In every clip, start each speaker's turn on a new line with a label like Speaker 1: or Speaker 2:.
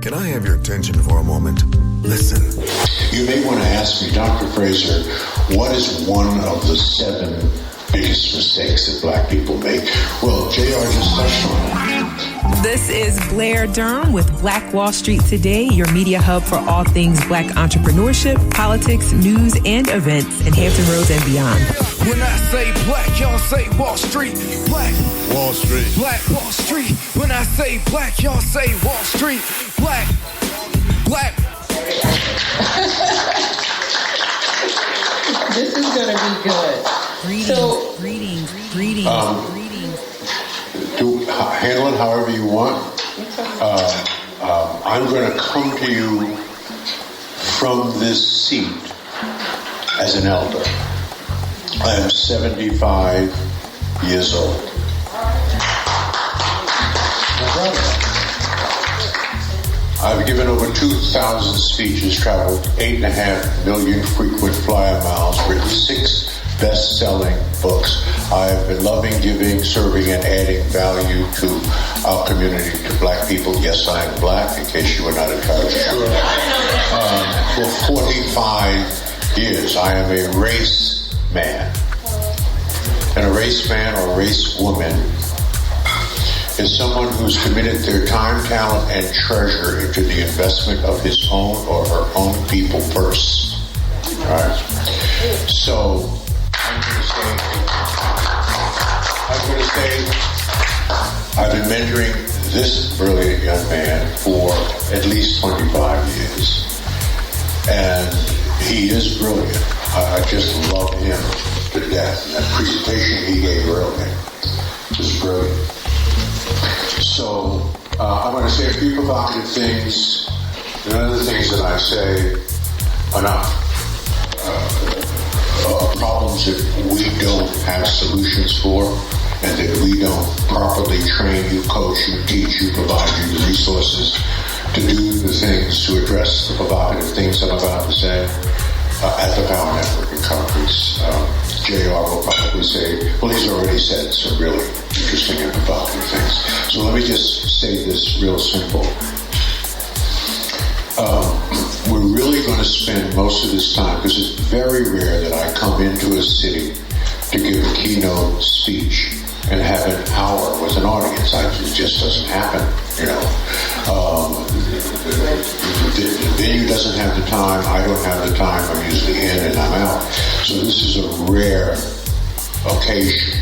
Speaker 1: Can I have your attention for a moment? Listen.
Speaker 2: You may want to ask me, Dr. Fraser, what is one of the 7 biggest mistakes that black people make? Well, JR just touched on it.
Speaker 3: This is Blair Durham with Black Wall Street Today, your media hub for all things black entrepreneurship, politics, news, and events in Hampton Roads and beyond.
Speaker 4: When I say black, y'all say Wall Street. Black
Speaker 1: Wall Street.
Speaker 4: Black Wall Street. When I say black, y'all say Wall Street. Black.
Speaker 5: This is going to be good.
Speaker 3: Greetings.
Speaker 2: Handle it however you want. I'm going to come to you from this seat as an elder. I am 75 years old. I've given over 2,000 speeches, traveled 8.5 million frequent flyer miles, written 6 best-selling books. I have been loving, giving, serving, and adding value to our community, to black people. Yes, I am black, in case you were not entirely sure. For 45 years, I am a race man. And a race man or race woman is someone who's committed their time, talent, and treasure into the investment of his own or her own people first. All right? So, I'm going to say, I've been mentoring this brilliant young man for at least 25 years. And he is brilliant. I just love him to death. And that presentation he gave earlier was brilliant. So, I'm going to say a few provocative things. None of the things that I say are not problems that we don't have solutions for, and that we don't properly train you, coach you, teach you, provide you the resources to do the things to address the provocative things that I'm about to say at the Power Networking Conference. JR will probably say, well, he's already said some really interesting and provocative things. So let me just say this real simple. We're really going to spend most of this time, because it's very rare that I come into a city to give a keynote speech and have an hour with an audience. It just doesn't happen, you know. The venue doesn't have the time. I don't have the time. I'm usually in and I'm out. So this is a rare occasion.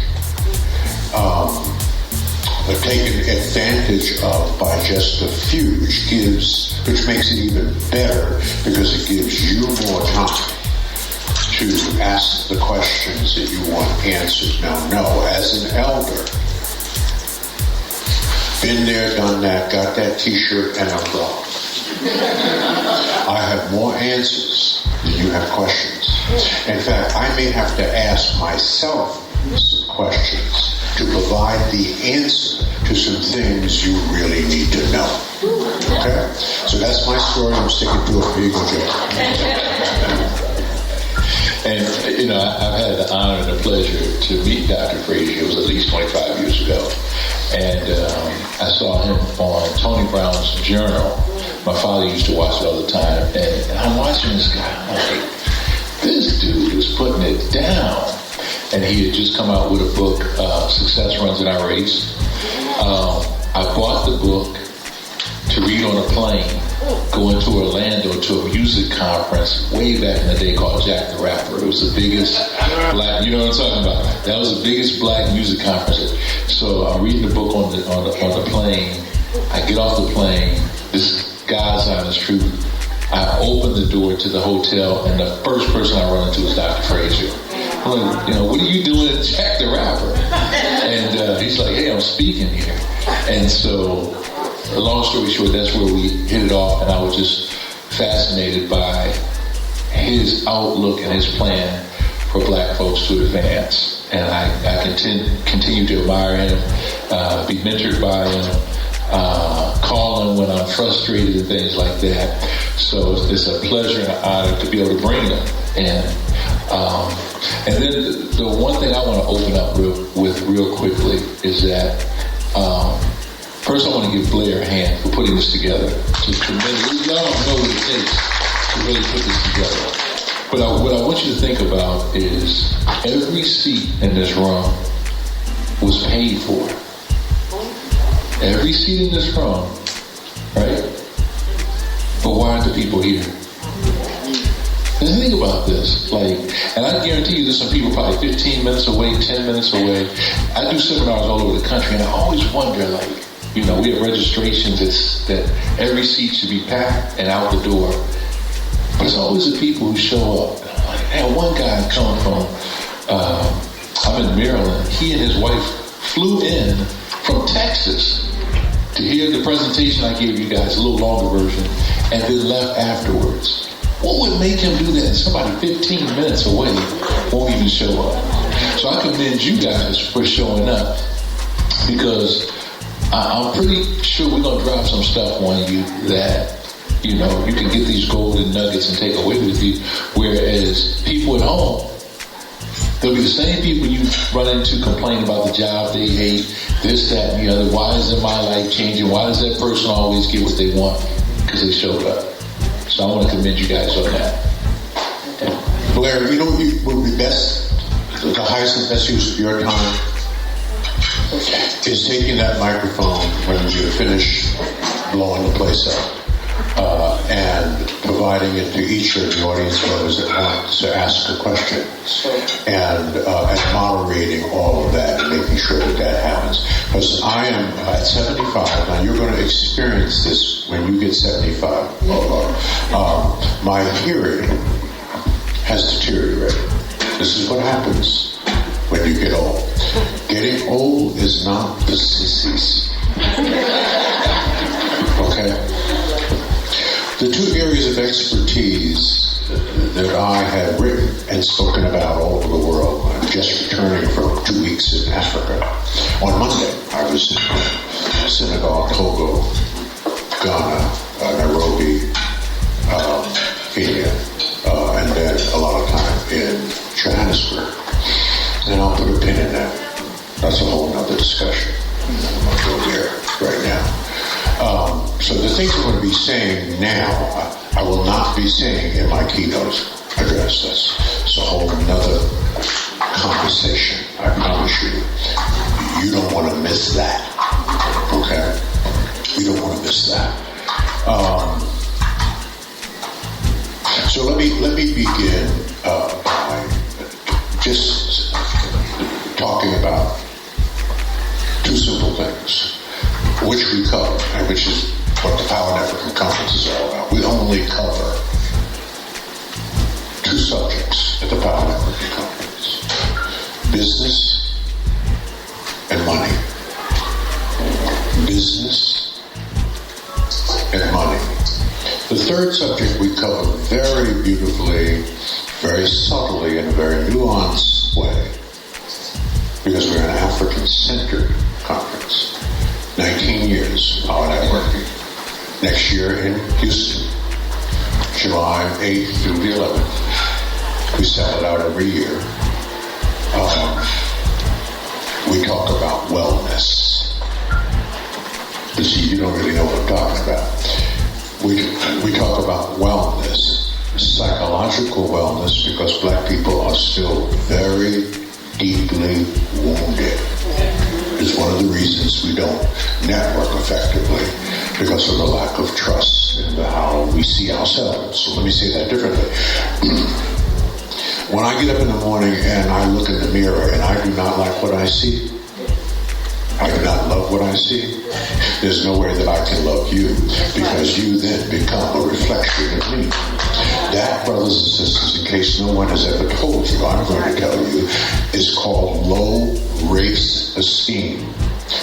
Speaker 2: Taken advantage of by just a few, which makes it even better because it gives you more time to ask the questions that you want answered. Now, no, as an elder, been there, done that, got that t-shirt and I'm gone. I have more answers than you have questions. In fact, I may have to ask myself some questions to provide the answer to some things you really need to know. Okay? So that's my story. I'm sticking to it. Here you go, Jay.
Speaker 6: And, you know, I've had the honor and the pleasure to meet Dr. Fraser. It was at least 25 years ago. And I saw him on Tony Brown's Journal. My father used to watch it all the time. And I'm watching this guy. I'm like, this dude is putting it down. And he had just come out with a book, Success Runs in Our Race. I bought the book to read on a plane, going to Orlando to a music conference way back in the day called Jack the Rapper. It was the biggest black, you know what I'm talking about? That was the biggest black music conference. So I'm reading the book on the plane. I get off the plane. This God's honest truth. I open the door to the hotel, and the first person I run into is Dr. Fraser. I'm like, you know, what are you doing at Jack the Rapper? And he's like, hey, I'm speaking here. And so, long story short, that's where we hit it off, and I was just fascinated by his outlook and his plan for black folks to advance. And I continue to admire him, be mentored by him, call him when I'm frustrated and things like that. So it's a pleasure and an honor to be able to bring him. And then the one thing I want to open up with real quickly is that first I want to give Blair a hand for putting this together. To a tremendous, y'all don't know what it takes to really put this together. But what I want you to think about is every seat in this room was paid for. Every seat in this room, right? But why aren't the people here? And think about this, and I guarantee you there's some people probably 15 minutes away, 10 minutes away. I do seminars all over the country, and I always wonder, we have registrations that every seat should be packed and out the door. But it's always the people who show up. And one guy coming from, I'm in Maryland, he and his wife flew in from Texas to hear the presentation I gave you guys, a little longer version, and then left afterwards. What would make him do that? And somebody 15 minutes away won't even show up. So I commend you guys for showing up, because I'm pretty sure we're going to drop some stuff on you that, you can get these golden nuggets and take away with you. Whereas people at home, they'll be the same people you run into complaining about the job they hate, this, that, and the other. Why isn't my life changing? Why does that person always get what they want? Because they showed up. So I want to commend you guys on that.
Speaker 2: Blair, you know what would be best, the highest and best use of your time is taking that microphone when you finish blowing the place up and providing it to each of the audience members that want to ask a question and moderating all of that and making sure that happens. Because I am at 75, now you're going to experience this when you get 75. My hearing has deteriorated. This is what happens when you get old. Getting old is not the sissies. Okay? The two areas of expertise that I have written and spoken about all over the world. I'm just returning from 2 weeks in Africa. On Monday, I was in Senegal, Togo, Ghana, Nairobi, Kenya, and then a lot of time in Johannesburg. And I'll put a pin in that. That's a whole nother discussion. I'm not going to go there right now. So the things I'm going to be saying now, I will not be saying in my keynote address. It's a whole nother conversation. I promise you. You don't want to miss that. Okay? You don't want to miss that. So let me begin by just talking about two simple things, which we cover, and which is what the Power Networking Conference is all about. We only cover two subjects at the Power Networking Conference: business and money. Business and money. The third subject we cover very beautifully, very subtly, in a very nuanced way, because we're an African-centered conference. 19 years, Power Networking. Next year in Houston, July 8th through the 11th. We sell it out every year. We talk about wellness. But see, you don't really know what I'm talking about. We talk about wellness, psychological wellness, because black people are still very deeply wounded. It's one of the reasons we don't network effectively, because of the lack of trust in how we see ourselves. So let me say that differently. When I get up in the morning and I look in the mirror and I do not like what I see, I do not love what I see, there's no way that I can love you, because you then become a reflection of me. That, brothers and sisters, in case no one has ever told you, I'm going to tell you, is called low race esteem,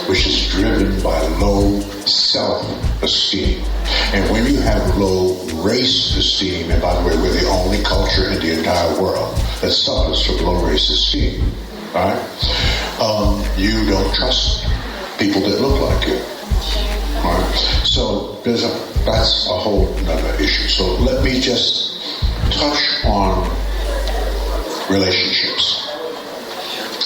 Speaker 2: which is driven by low self-esteem. And when you have low race esteem, and by the way, we're the only culture in the entire world that suffers from low race esteem, right? You don't trust people that look like you. Right? So that's a whole other issue. So let me just touch on relationships.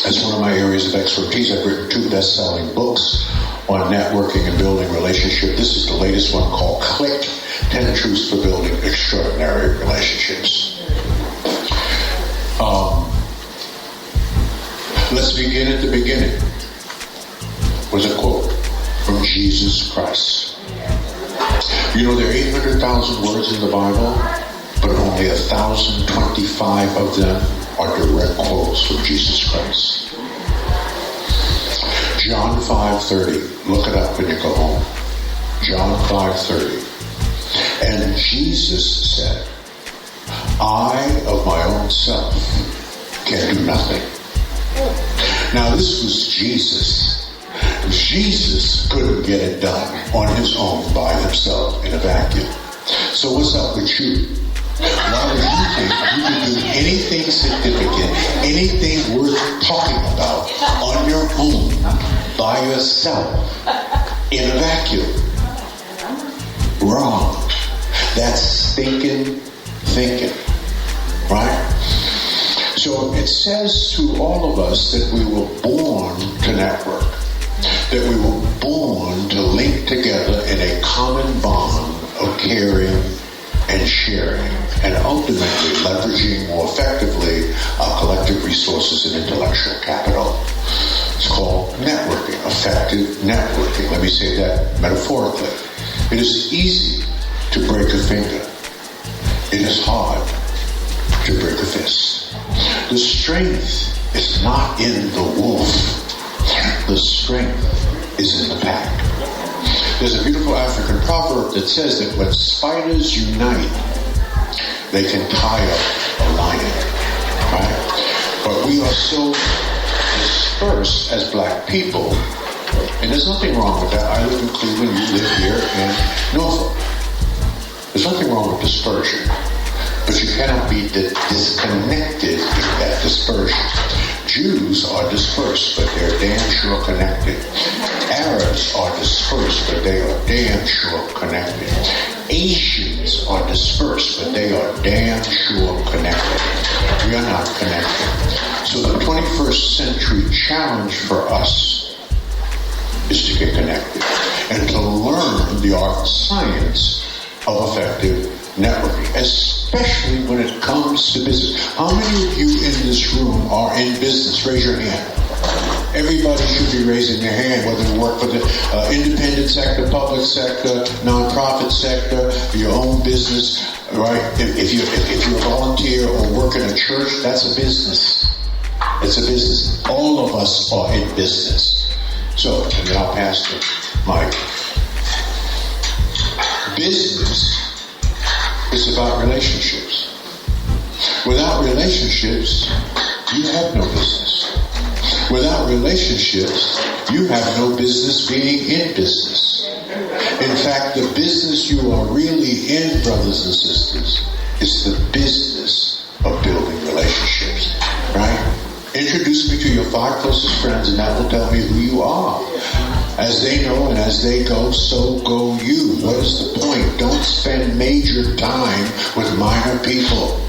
Speaker 2: That's one of my areas of expertise. I've written 2 best-selling books on networking and building relationships. This is the latest one, called Click truths for building extraordinary relationships. Let's begin at the beginning with a quote from Jesus Christ. You know, there are 800,000 words in the Bible, but only 1,025 of them are direct quotes from Jesus Christ. John 5:30. Look it up when you go home. John 5:30. And Jesus said, I of my own self can do nothing. Now this was Jesus. Jesus couldn't get it done on his own by himself in a vacuum. So what's up with you? Why would you think you can do anything significant, anything worth talking about on your own, by yourself, in a vacuum? Wrong. That's stinking thinking, right? So it says to all of us that we were born to network, that we were born to link together in a common bond of caring and sharing, and ultimately leveraging more effectively our collective resources and intellectual capital. It's called networking, effective networking. Let me say that metaphorically. It is easy to break a finger. It is hard to break a fist. The strength is not in the wolf. The strength is in the pack. There's a beautiful African proverb that says that when spiders unite, they can tie up a lion, right? But we are so dispersed as black people, and there's nothing wrong with that. I live in Cleveland, you live here in Norfolk. There's nothing wrong with dispersion, but you cannot be disconnected in that dispersion. Jews are dispersed, but they're damn sure connected. Arabs are dispersed, but they are damn sure connected. Asians are dispersed, but they are damn sure connected. We are not connected. So the 21st century challenge for us is to get connected and to learn the art and science of effective networking, especially when it comes to business. How many of you in this room are in business? Raise your hand. Everybody should be raising their hand, whether you work for the independent sector, public sector, nonprofit sector, your own business, right? If you're a volunteer or work in a church, that's a business. It's a business. All of us are in business. So, and then I'll pass the mic. Business is about relationships. Without relationships, you have no business. Without relationships, you have no business being in business. In fact, the business you are really in, brothers and sisters, is the business of building relationships, right? Introduce me to your 5 closest friends, and that will tell me who you are. As they know and as they go, so go you. What is the point? Don't spend major time with minor people.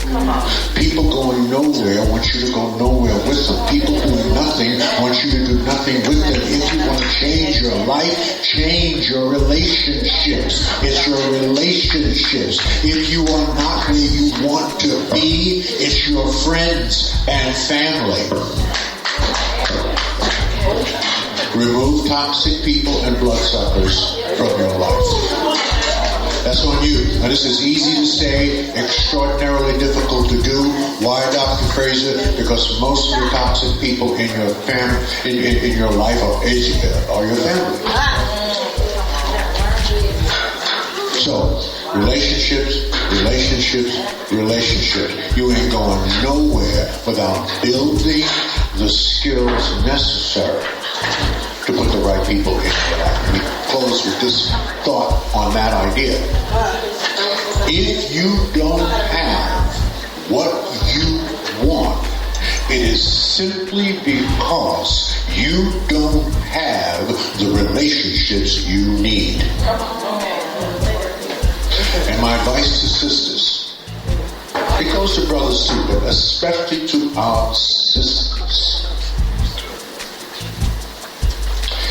Speaker 2: People going nowhere want you to go nowhere with them. People doing nothing want you to do nothing with them. If you want to change your life, change your relationships. It's your relationships. If you are not where you want to be, it's your friends and family. Remove toxic people and bloodsuckers from your life. That's on you. Now this is easy to say, extraordinarily difficult to do. Why, Dr. Fraser? Because most of the toxic people in your in your life are your family. So, relationships. You ain't going nowhere without building the skills necessary to put the right people in your life. Let me close with this thought on that idea. If you don't have what you want, it is simply because you don't have the relationships you need. And my advice to sisters, it goes to brothers too, but especially to our sisters.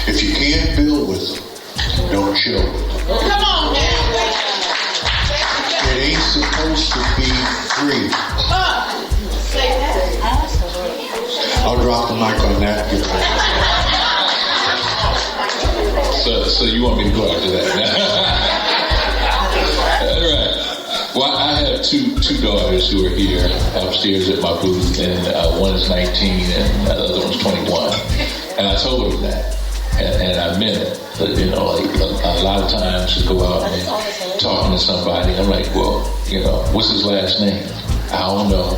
Speaker 2: If you can't build with them, don't chill with them.
Speaker 5: Come on, man.
Speaker 2: I'll drop the mic on that.
Speaker 6: So you want me to go after that? All right. Well, I have two daughters who are here upstairs at my booth, and one is 19 and the other one's 21. And I told them that, and I meant it. But, you know, like a lot of times to go out and talking to somebody, I'm like, well, you know, what's his last name? I don't know.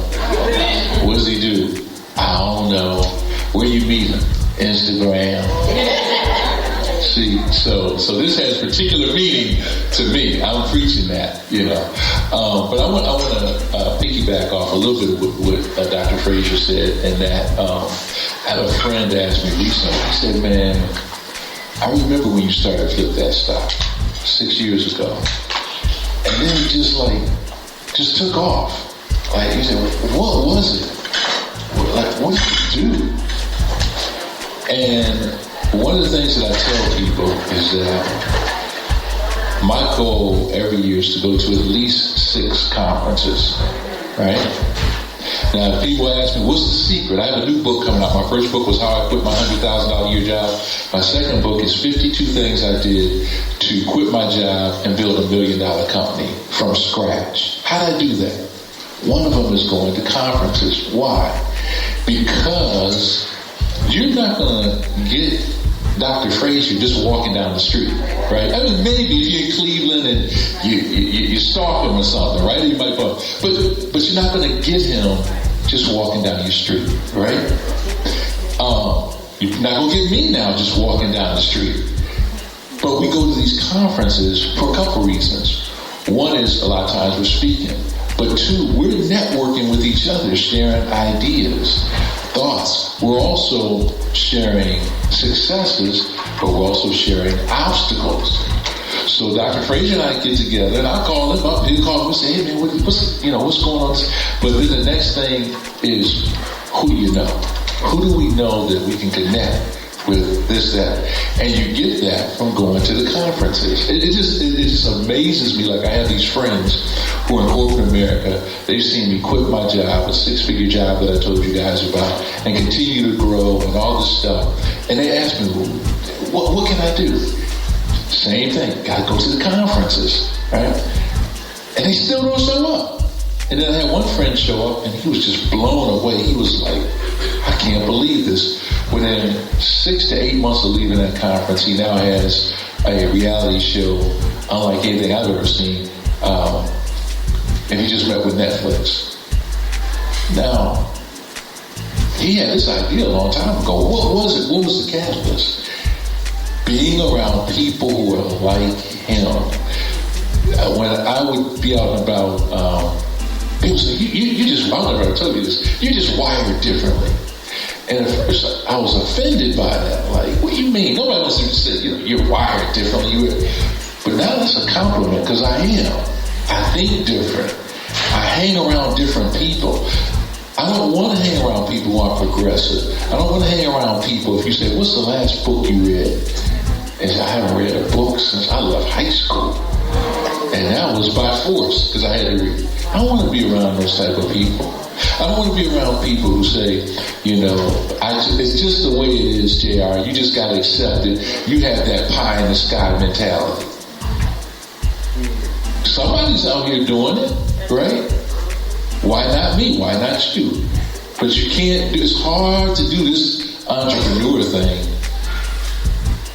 Speaker 6: What does he do? I don't know. Where you meet him? Instagram. See, so this has particular meaning to me. I'm preaching that, you know. But I want to piggyback off a little bit of what Dr. Fraser said, and that I had a friend ask me recently. He said, "Man, I remember when you started Flip That Stock 6 years ago, and then it just took off. Like, he said, what was it? Like, what did you do?" And one of the things that I tell people is that my goal every year is to go to at least 6 conferences, right? Now, people ask me, what's the secret? I have a new book coming out. My first book was How I Quit My $100,000 a Year Job. My second book is 52 things I did to quit my job and build $1 million company from scratch. How did I do that? One of them is going to conferences. Why? Because you're not going to get Dr. Fraser just walking down the street, right? I mean, maybe if you're in Cleveland and you stalk him or something, right? You might, but you're not going to get him just walking down your street, right? You're not going to get me now just walking down the street. But we go to these conferences for a couple reasons. One is a lot of times we're speaking, but 2, we're networking with each other, sharing ideas, thoughts. We're also sharing successes, but we're also sharing obstacles. So Dr. Fraser and I get together, and I'll call him up. He'll call him and say, "Hey man, what's going on?" But then the next thing is, who do you know? Who do we know that we can connect with this, that? And you get that from going to the conferences. It just amazes me. Like, I have these friends who are in corporate America. They've seen me quit my job, a 6-figure job that I told you guys about, and continue to grow and all this stuff. And they ask me, what can I do? Same thing. Got to go to the conferences, right? And they still don't show up. And then I had one friend show up, and he was just blown away. He was like, I can't believe this. Within 6 to 8 months of leaving that conference, he now has a reality show unlike anything I've ever seen. And he just met with Netflix. Now, he had this idea a long time ago. What was it? What was the catalyst? Being around people who are like him. When I would be out and about, people say, you just, I don't know if I told you this, you're just wired differently. And at first, I was offended by that. Like, what do you mean? Nobody wants to say, you're wired differently. But now that's a compliment, because I am. I think different. I hang around different people. I don't want to hang around people who are progressive. I don't want to hang around people, if you say, what's the last book you read? And I haven't read a book since I left high school. And that was by force, because I had to read. I don't want to be around those type of people. I don't want to be around people who say, it's just the way it is, JR. You just got to accept it. You have that pie in the sky mentality. Somebody's out here doing it, right? Why not me? Why not you? But you can't, it's hard to do this entrepreneur thing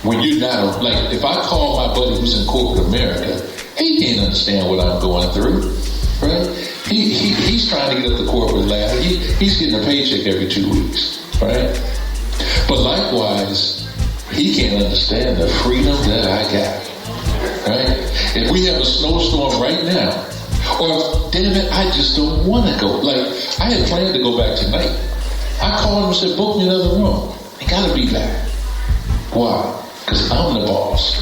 Speaker 6: when you're not, like, if I call my buddy who's in corporate America, he can't understand what I'm going through, right? He's trying to get up the corporate ladder. He's getting a paycheck every 2 weeks, right? But likewise, he can't understand the freedom that I got, right? If we have a snowstorm right now, or damn it, I just don't want to go. Like, I had planned to go back tonight. I called him and said, book me another room. I gotta be back. Why? Because I'm the boss.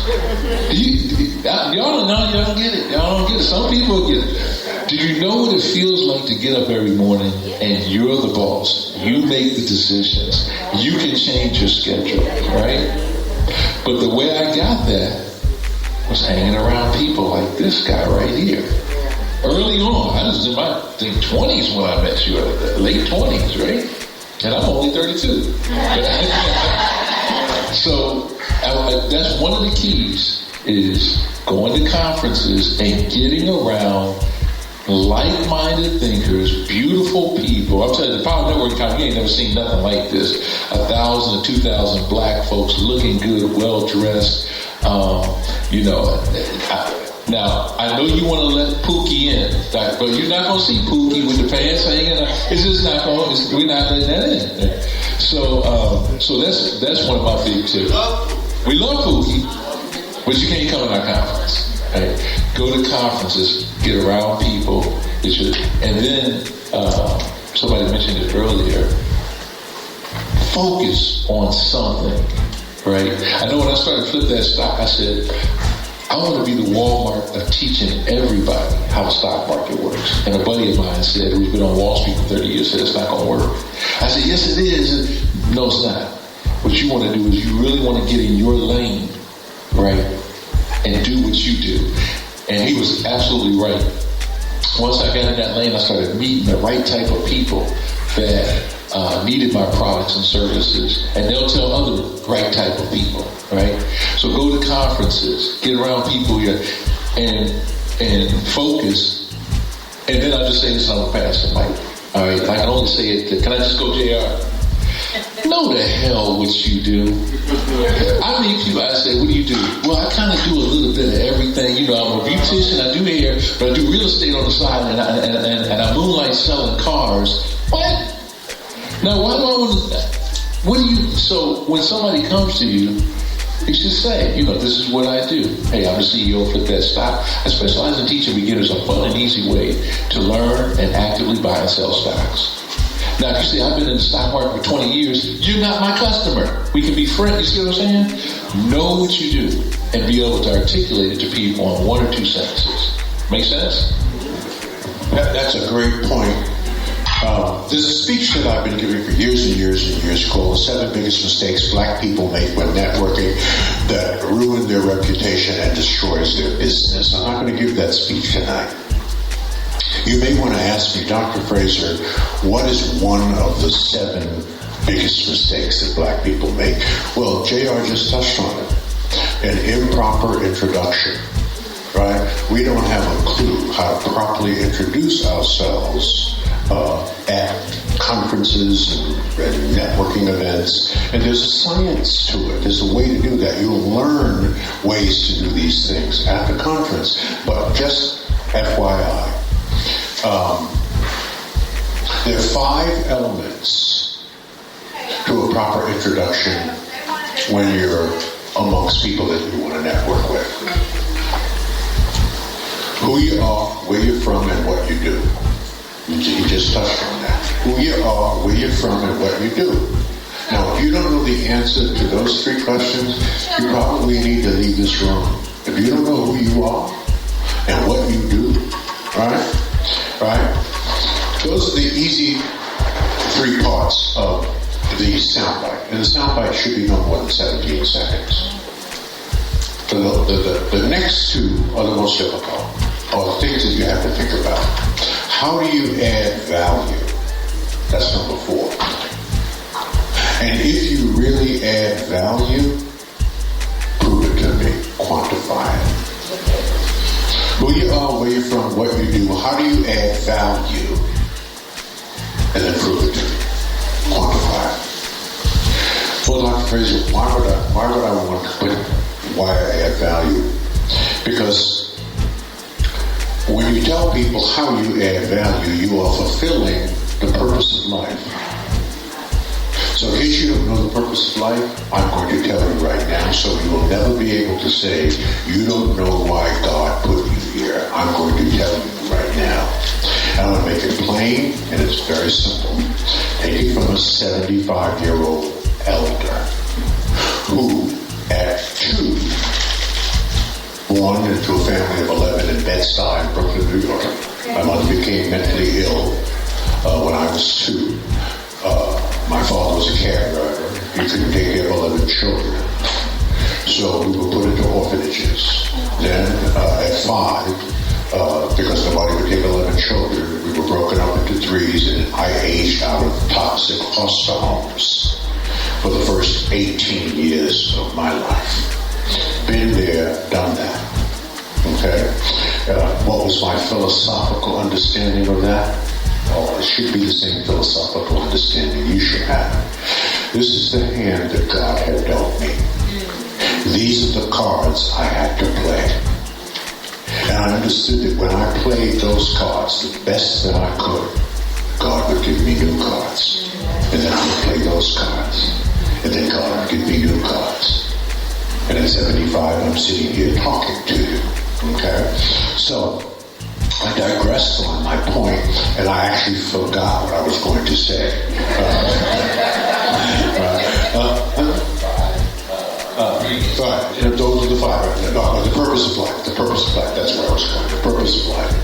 Speaker 6: Y'all don't get it. Y'all don't get it. Some people get it. Do you know what it feels like to get up every morning and you're the boss? You make the decisions. You can change your schedule, right? But the way I got that was hanging around people like this guy right here. Early on, I was in my 20s when I met you, late 20s, right? And I'm only 32. So that's one of the keys, is going to conferences and getting around like-minded thinkers, beautiful people. I'm telling you, the Power Network, you ain't never seen nothing like this. 1,000 to 2,000 black folks looking good, well-dressed. Now, I know you want to let Pookie in, but you're not going to see Pookie with the pants hanging. It's just not going. We're not letting that in. So that's one of my big tips. We love Pookie, but you can't come to our conference. Right? Go to conferences, get around people, and then somebody mentioned it earlier. Focus on something, right? I know when I started Flip That Stock, I said, I want to be the Walmart of teaching everybody how the stock market works. And a buddy of mine said, who's been on Wall Street for 30 years, said it's not going to work. I said, yes, it is. No, it's not. What you want to do is you really want to get in your lane, right, and do what you do. And he was absolutely right. Once I got in that lane, I started meeting the right type of people that needed my products and services, and they'll tell other right type of people, right? So go to conferences, get around people here, and focus. And then I'll just say this, and I'm pass the mic. All right, I can only say it. Can I just go, JR? Know the hell what you do. I meet people, I say, what do you do? Well, I kind of do a little bit of everything. You know, I'm a beautician, I do hair, but I do real estate on the side, and I moonlight selling cars. What? Now, why do I want to? What do you? So when somebody comes to you, you should say, this is what I do. Hey, I'm the CEO of Flip That Stock. I specialize in teaching beginners a fun and easy way to learn and actively buy and sell stocks. Now, if you say, I've been in the stock market for 20 years, you're not my customer. We can be friends. You see what I'm saying? Know what you do and be able to articulate it to people in one or two sentences. Make sense?
Speaker 2: That's a great point. There's a speech that I've been giving for years and years and years called The 7 Biggest Mistakes Black People Make When Networking That Ruin Their Reputation and Destroys Their Business. I'm not going to give that speech tonight. You may want to ask me, Dr. Fraser, what is one of the 7 biggest mistakes that black people make? Well, JR just touched on it. An improper introduction, right? We don't have a clue how to properly introduce ourselves at conferences and networking events. And there's a science to it. There's a way to do that. You'll learn ways to do these things at the conference. But just FYI, there are 5 elements to a proper introduction when you're amongst people that you want to network with. Who you are, where you're from, and what you do. You just touched on that. Who you are, where you're from, and what you do. Now, if you don't know the answer to those 3 questions, you probably need to leave this room. If you don't know who you are and what you do, right? Those are the easy 3 parts of the soundbite. And the soundbite should be no more than 17 seconds. So the next 2 are the most difficult, or the things that you have to think about. How do you add value? That's number 4. And if you really add value, prove it to me. Quantify it. Who you are, where you're from, what you do. How do you add value? And then prove it to me. Quantify it. Well, Dr. Fraser, why would I want to put why I add value? Because when you tell people how you add value, you are fulfilling the purpose of life. So in case you don't know the purpose of life, I'm going to tell you right now, so you will never be able to say, you don't know why God put you here. I'm going to tell you right now. I'm going to make it plain, and it's very simple. Take it from a 75-year-old elder who, at 2, born into a family of 11 in Bed-Stuy, Brooklyn, New York. My mother became mentally ill when I was 2. My father was a cab driver. He couldn't take care of 11 children. So we were put into orphanages. Then at 5, because nobody would take 11 children, we were broken up went to 3s, and I aged out of toxic foster homes for the first 18 years of my life. Been there, done that. Okay? What was my philosophical understanding of that? Oh, it should be the same philosophical understanding you should have. This is the hand that God had dealt me. These are the cards I had to play. And I understood that when I played those cards the best that I could, God would give me new cards. And then I would play those cards. And then God would give me new cards. And at 75, I'm sitting here talking to you. Okay? So, I digressed on my point, and I actually forgot what I was going to say. Those are the 5. No, the purpose of life. The purpose of life. That's where I was going. The purpose of life.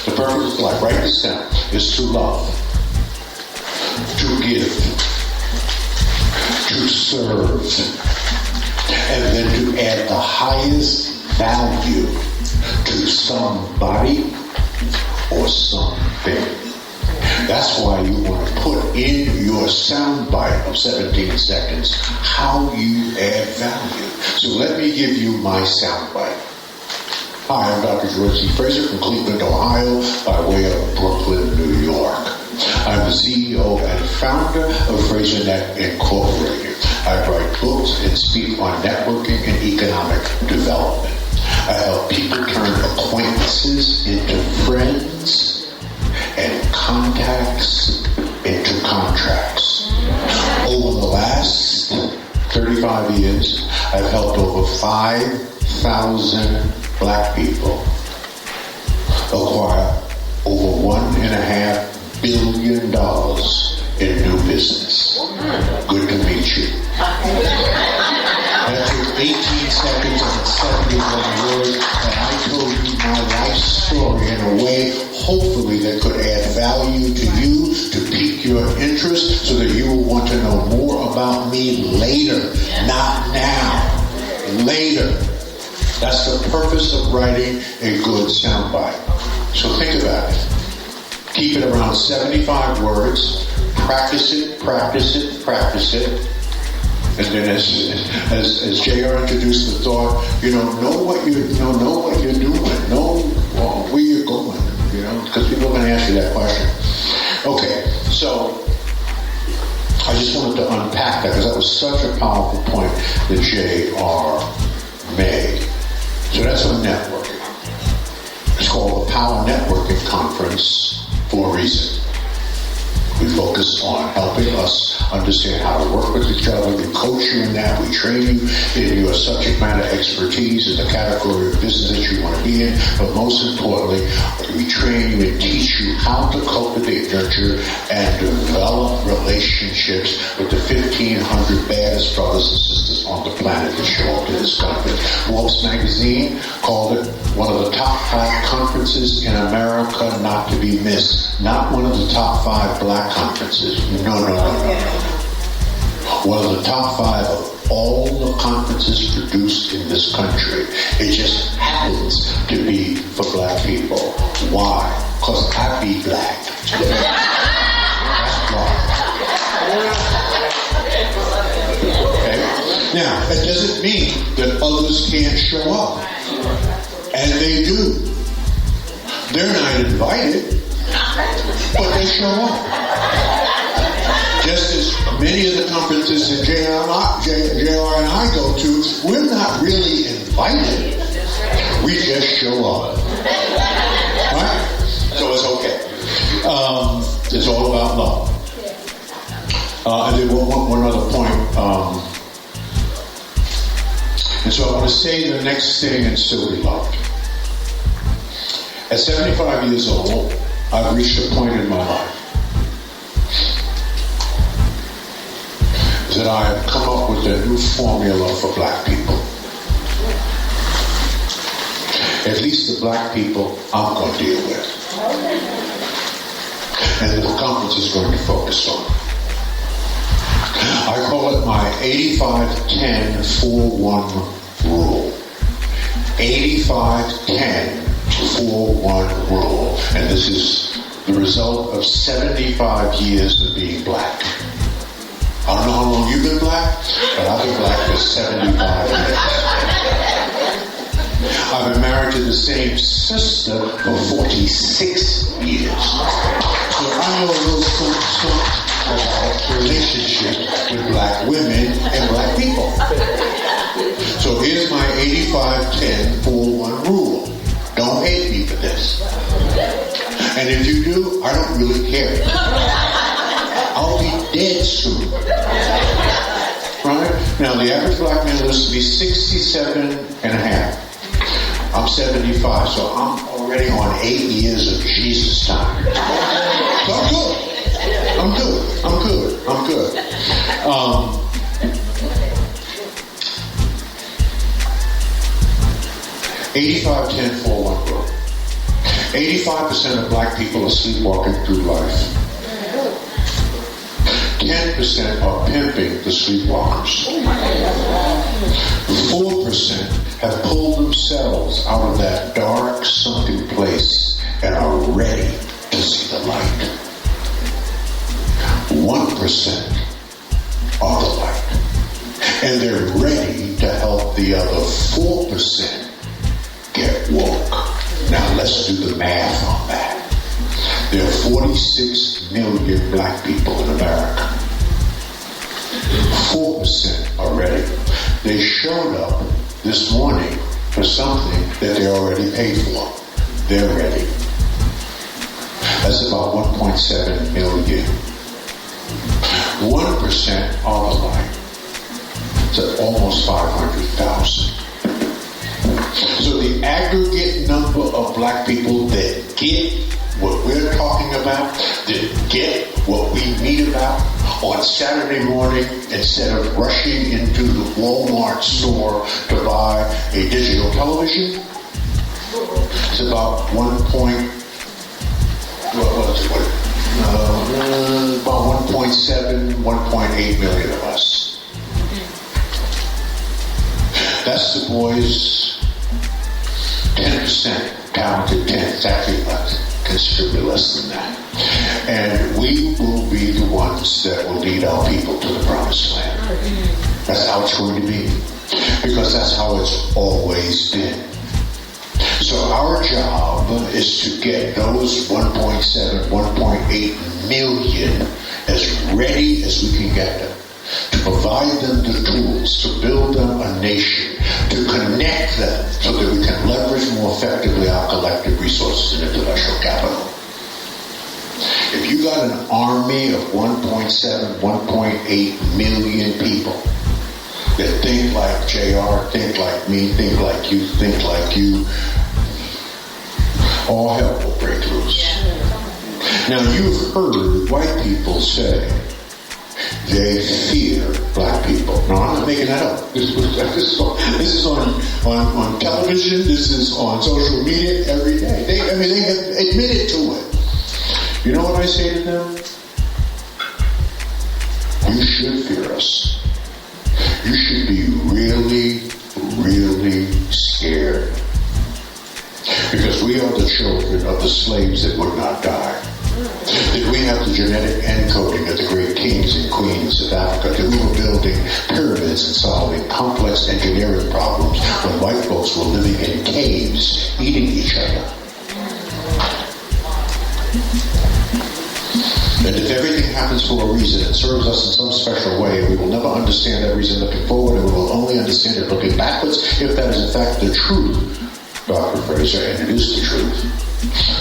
Speaker 2: The purpose of life, write this down, is to love, to give, to serve, and then to add the highest value to somebody or something. That's why you want to put in your soundbite of 17 seconds how you add value. So let me give you my soundbite. Hi, I'm Dr. George C. Fraser from Cleveland, Ohio, by way of Brooklyn, New York. I'm the CEO and founder of Fraser Net Incorporated. I write books and speak on networking and economic development. I help people turn acquaintances into friends and contacts into contracts. Over the last 35 years, I've helped over 5,000 black people acquire over $1.5 billion in new business. Good to meet you. That took 18 seconds and 71 words, and I told you my life story in a way, hopefully, that could add value to you, to pique your interest, so that you will want to know more about me later, not now. Later. That's the purpose of writing a good soundbite. So think about it. Keep it around 75 words. Practice it, practice it, practice it. And then as JR introduced the thought, know what you're doing. Know where you're going, because people are going to ask you that question. Okay, so I just wanted to unpack that because that was such a powerful point that JR made. So that's on networking. It's called the Power Networking Conference for a reason. We focus on helping us understand how to work with each other. We coach you in that. We train you in your subject matter expertise in the category of business that you want to be in. But most importantly, we train you and teach you how to cultivate, nurture, and develop relationships with the 1,500 baddest brothers and sisters on the planet that show up to this conference. Forbes magazine called it one of the top 5 conferences in America not to be missed. Not one of the top 5 black conferences. No. One of the top 5 of all the conferences produced in this country. It just happens to be for black people. Why? Because I be black. That's why. Okay? Now, that doesn't mean that others can't show up. And they do. They're not invited, but they show up. Just as many of the conferences that JR and I go to, we're not really invited. We just show up. Right? So it's okay. It's all about love. And then one other point. And so I want to say the next thing and still be loved. At 75 years old, I've reached a point in my life that I have come up with a new formula for black people. At least the black people I'm going to deal with. And the conference is going to focus on. I call it my 85-10-4-1 rule. 85-10-4-1 rule. And this is the result of 75 years of being black. I don't know how long you've been black, but I've been black for 75 years. I've been married to the same sister for 46 years. So I know a little something about relationship with black women and black people. So here's my 85-10-4-1 rule. Don't hate me for this. And if you do, I don't really care. I'll be dead soon. Right? Now, the average black man lives to be 67 and a half. I'm 75, so I'm already on 8 years of Jesus time. So I'm good. 85-10-4-1 rule. 85% of black people are sleepwalking through life. 10% are pimping the sleepwalkers. 4% have pulled themselves out of that dark, sunken place and are ready to see the light. 1% are the light. And they're ready to help the other 4% get woke. Now let's do the math on that. There are 46 million black people in America. 4% are ready. They showed up this morning for something that they already paid for. They're ready. That's about 1.7 million. 1% are the light. It's almost 500,000. So the aggregate number of black people that get what we're talking about, that get what we meet about on Saturday morning instead of rushing into the Walmart store to buy a digital television, it's about about 1.7, 1.8 million of us. That's the boys. 10% talented 10. It's actually considerably less than that. And we will be the ones that will lead our people to the promised land. That's how it's going to be. Because that's how it's always been. So our job is to get those 1.7, 1.8 million as ready as we can get them. To provide them the tools, to build them a nation, to connect them so that we can leverage more effectively our collective resources and intellectual capital. If you got an army of 1.7, 1.8 million people that think like JR, think like me, think like you, all hell will break loose. Now you've heard white people say they fear black people. No, I'm not making that up. This is on television. This is on social media every day. They have admitted to it. You know what I say to them? You should fear us. You should be really, really scared. Because we are the children of the slaves that would not die. That we have the genetic encoding of the great kings and queens of Africa. That we were building pyramids and solving complex engineering problems when white folks were living in caves, eating each other. And if everything happens for a reason and serves us in some special way, we will never understand that reason looking forward, and we will only understand it looking backwards, if that is in fact the truth, Dr. Fraser, and it is the truth.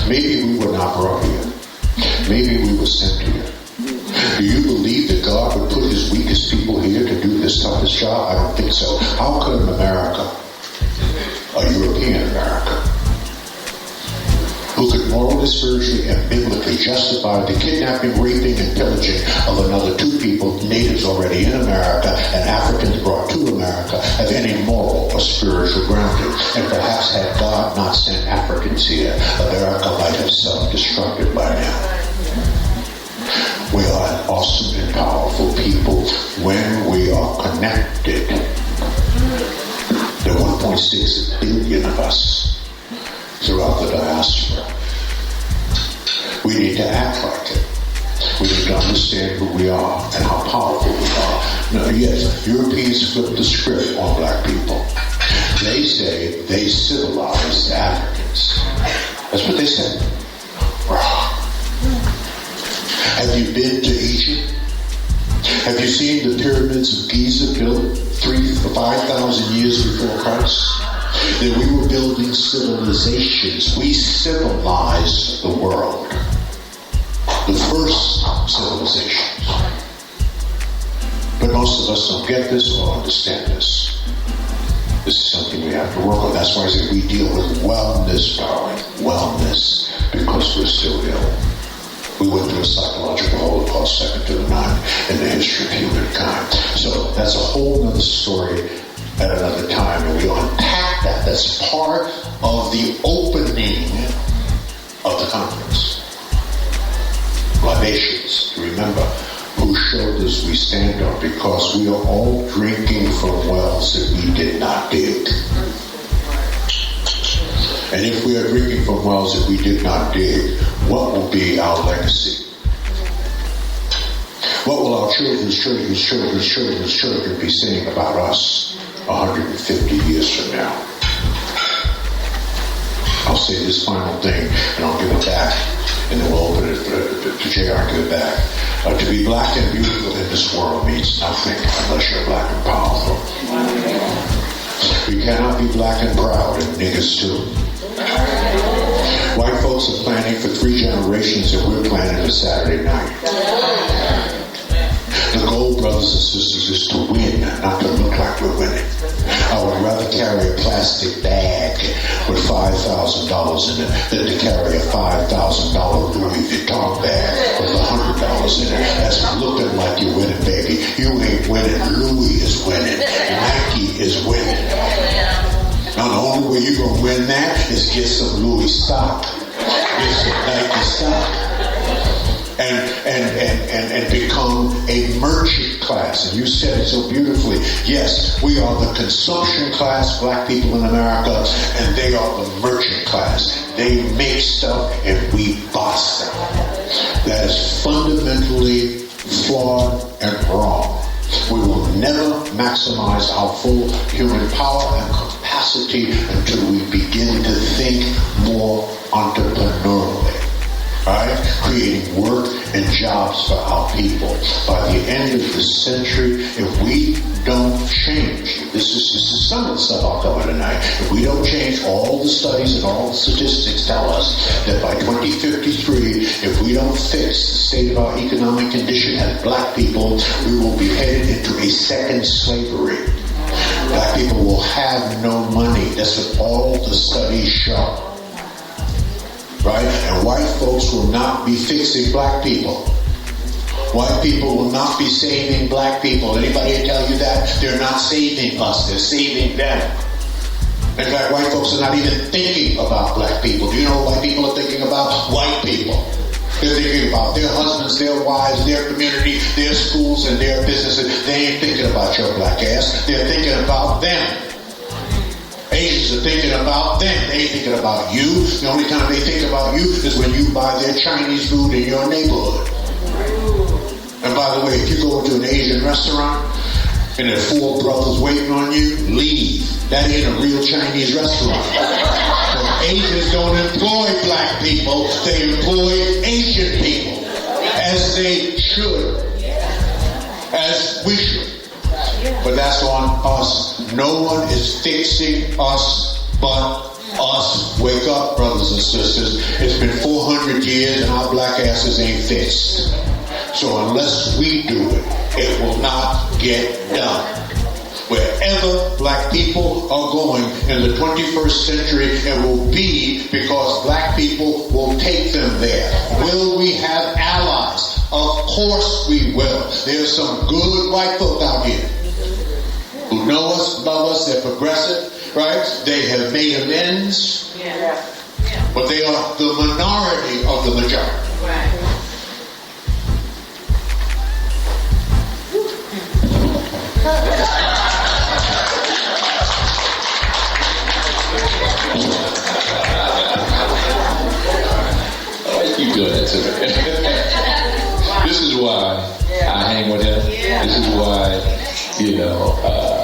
Speaker 2: Maybe we were not brought here. Maybe we were sent here. Do you believe that God would put his weakest people here to do this toughest job? I don't think so. How could America, a European America, who could morally, spiritually, and biblically justify the kidnapping, raping, and pillaging of another two people, natives already in America, and Africans brought to America, have any moral or spiritual grounding? And perhaps had God not sent Africans here, America might have self-destructed by now. We are an awesome and powerful people when we are connected. There are 1.6 billion of us throughout the diaspora. We need to act like it. We need to understand who we are and how powerful we are. Now, yes, Europeans flipped the script on black people. They say they civilized Africans. That's what they say. Have you been to Egypt? Have you seen the pyramids of Giza built 3,000 to 5,000 years before Christ? That we were building civilizations. We civilized the world. The first civilizations. But most of us don't get this or understand this. This is something we have to work on. That's why I say we deal with wellness, darling. Wellness. Because we're still ill. We went through a psychological holocaust second to none in the history of humankind. So that's a whole other story at another time, and we unpack that. That's part of the opening of the conference. Libations, remember, whose shoulders we stand on, because we are all drinking from wells that we did not dig. And if we are drinking from wells that we did not dig, what will be our legacy? What will our children's children be saying about us 150 years from now? I'll say this final thing, and I'll give it back, and then we'll open it to JR and give it back. To be black and beautiful in this world means nothing unless you're black and powerful. We cannot be black and proud, and niggas too. White folks are planning for 3 generations, and we're planning for Saturday night. The goal, brothers and sisters, is to win, not to look like we're winning. I would rather carry a plastic bag with $5,000 in it than to carry a $5,000 Louis Vuitton bag with $100 in it. That's looking like you're winning, baby. You ain't winning. Louis is winning. Nike is winning. Now, the only way you're going to win that is get some Louis stock. Get some Nike stock. And become a merchant class. And you said it so beautifully. Yes, we are the consumption class, black people in America, and they are the merchant class. They make stuff and we buy stuff. That is fundamentally flawed and wrong. We will never maximize our full human power and capacity until we begin to think more entrepreneurially. Right? Creating work and jobs for our people. By the end of the century, if we don't change, this is some of the stuff I'll cover tonight. If we don't change, all the studies and all the statistics tell us that by 2053, if we don't fix the state of our economic condition as black people, we will be headed into a second slavery. Black people will have no money. That's what all the studies show. Right? And white folks will not be fixing black people. White people will not be saving black people. Anybody tell you that? They're not saving us. They're saving them. In fact, white folks are not even thinking about black people. Do you know what white people are thinking about? White people. They're thinking about their husbands, their wives, their community, their schools, and their businesses. They ain't thinking about your black ass. They're thinking about them. Asians are thinking about them. They ain't thinking about you. The only time they think about you is when you buy their Chinese food in your neighborhood. And by the way, if you go into an Asian restaurant and there are 4 brothers waiting on you, leave. That ain't a real Chinese restaurant. So Asians don't employ black people. They employ Asian people. As they should. As we should. But that's on us. No one is fixing us but us. Wake up, brothers and sisters. It's been 400 years and our black asses ain't fixed. So unless we do it, it will not get done. Wherever black people are going in the 21st century, it will be because black people will take them there. Will we have allies? Of course we will. There's some good white folk out here who know us, love us, they're progressive, right? They have made amends, but they are the minority of the majority. Right.
Speaker 6: keep doing that to me. This is why I hang with him. This is why,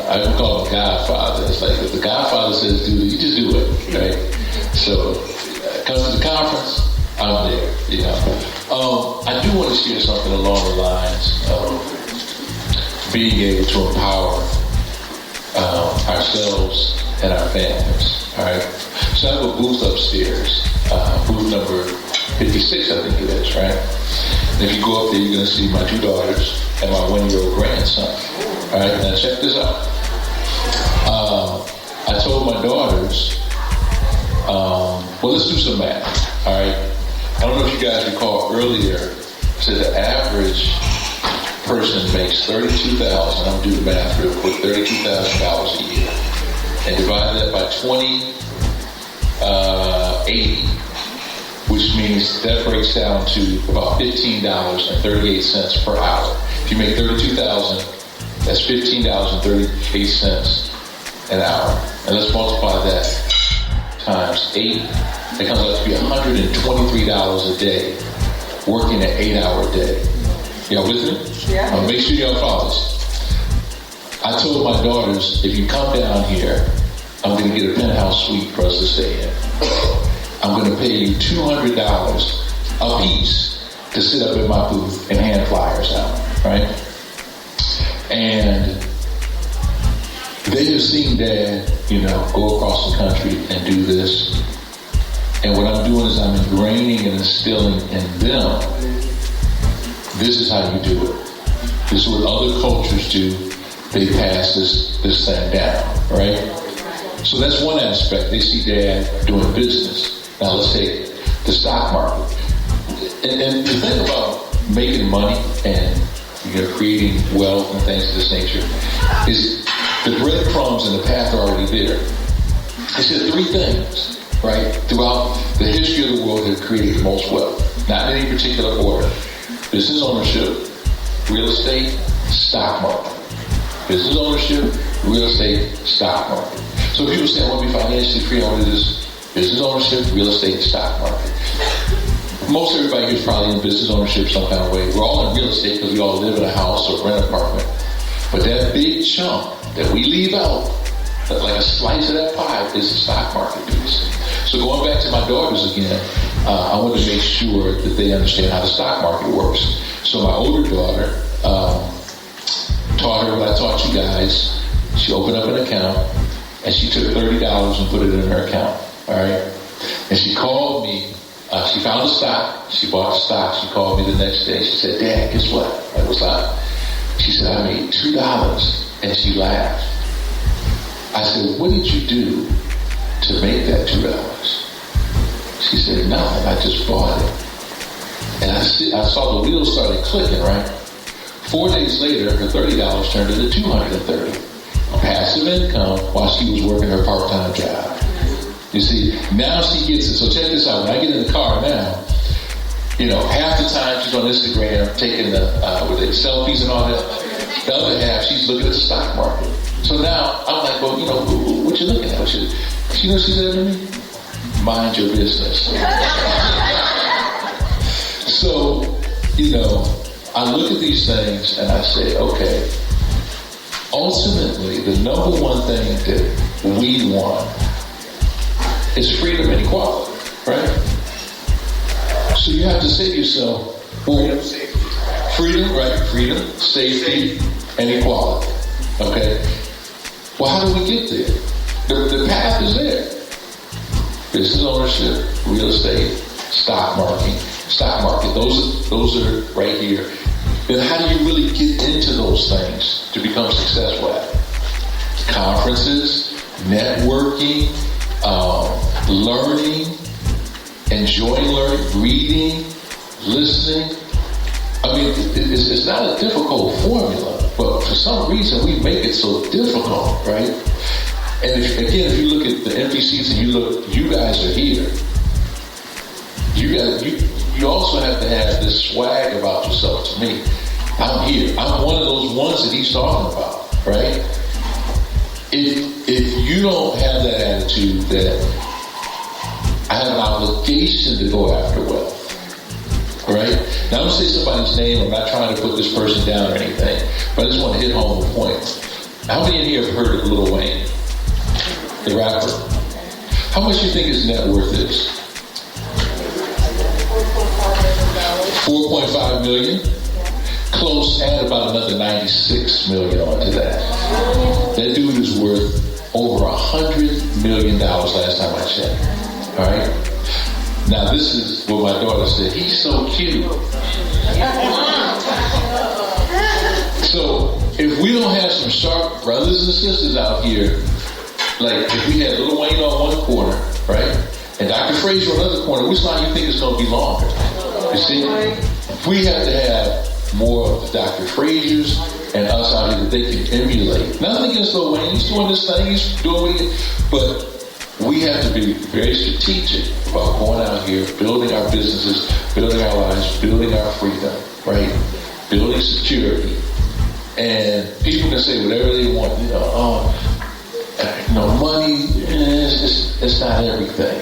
Speaker 6: I don't call him Godfather. It's like if the Godfather says do it, you just do it, right? So, comes to the conference, I'm there, I do want to share something along the lines of being able to empower ourselves and our families, all right? So I have a booth upstairs, booth number 56, I think it is, right? And if you go up there, you're going to see my 2 daughters and my 1-year-old grandson, all right? Now check this out. I told my daughters, well, let's do some math, all right? I don't know if you guys recall earlier, I said the average person makes $32,000, I'll do the math real quick, $32,000 a year. And divide that by 2080, which means that breaks down to about $15.38 per hour. If you make $32,000, that's $15.38 an hour. And let's multiply that times 8. It comes out to be $123 a day, working an 8-hour day. Y'all with me? Yeah. Make sure y'all follow us. I told my daughters, if you come down here, I'm going to get a penthouse suite for us to stay in. I'm going to pay you $200 a piece to sit up in my booth and hand flyers out, right? And they have seen Dad, go across the country and do this. And what I'm doing is I'm ingraining and instilling in them, this is how you do it. This is what other cultures do. They pass this thing down, right? So that's one aspect. They see Dad doing business. Now let's take the stock market. And the thing about making money and creating wealth and things of this nature is the breadcrumbs and the path are already there. I said 3 things, right, throughout the history of the world that created the most wealth. Not in any particular order. Business ownership, real estate, stock market. Business ownership, real estate, stock market. So people say, I want to be financially free, I want to do this. Business ownership, real estate, stock market. Most everybody here is probably in business ownership some kind of way. We're all in real estate because we all live in a house or rent an apartment. But that big chunk that we leave out, like a slice of that pie, is the stock market piece. So going back to my daughters again, I want to make sure that they understand how the stock market works. So my older daughter taught her what I taught you guys. She opened up an account and she took $30 and put it in her account. All right. And she called me. She found a stock. She bought the stock. She called me the next day. She said, Dad, guess what? I was up. She said, I made $2. And she laughed. I said, what did you do to make that $2? She said, nothing. I just bought it. And I saw the wheels started clicking, right? 4 days later, her $30 turned into $230. Passive income while she was working her part-time job. You see, now she gets it. So check this out. When I get in the car now, half the time she's on Instagram taking the with the selfies and all that. The other half, she's looking at the stock market. So now I'm like, well, what you looking at? You know what she said to me? Mind your business. So, I look at these things and I say, okay, ultimately, the number one thing that we want is freedom and equality, right? So you have to say to yourself, well, freedom, right? Freedom, safety, and equality. Okay? Well, how do we get there? The path is there. Business ownership, real estate, stock market. Those are right here. Then how do you really get into those things to become successful at it? Conferences, networking, learning, enjoying learning, reading, listening. I mean, it's not a difficult formula, but for some reason we make it so difficult, right? And if you look at the empty seats and you guys are here. You also have to have this swag about yourself to me. I'm here. I'm one of those ones that he's talking about, right? If you don't have that attitude that I have an obligation to go after wealth, Now, I don't say somebody's name. I'm not trying to put this person down or anything, but I just want to hit home the point. How many in here have heard of Lil Wayne, the rapper? How much do you think his net worth is? 4.5 million. Close, add about another 96 million onto that. That dude is worth over $100 million last time I checked. All right? Now, this is what my daughter said. He's so cute. So, if we don't have some sharp brothers and sisters out here, like if we had Lil Wayne on one corner, right, and Dr. Fraser on the other corner, which line do you think is going to be longer? You see, we have to have more of the Dr. Frasers and us out here that they can emulate. Nothing against Lil Wayne. He's doing this thing. He's doing it. But we have to be very strategic about going out here, building our businesses, building our lives, building our freedom, right? Building security. And people can say whatever they want. Money, it's not everything.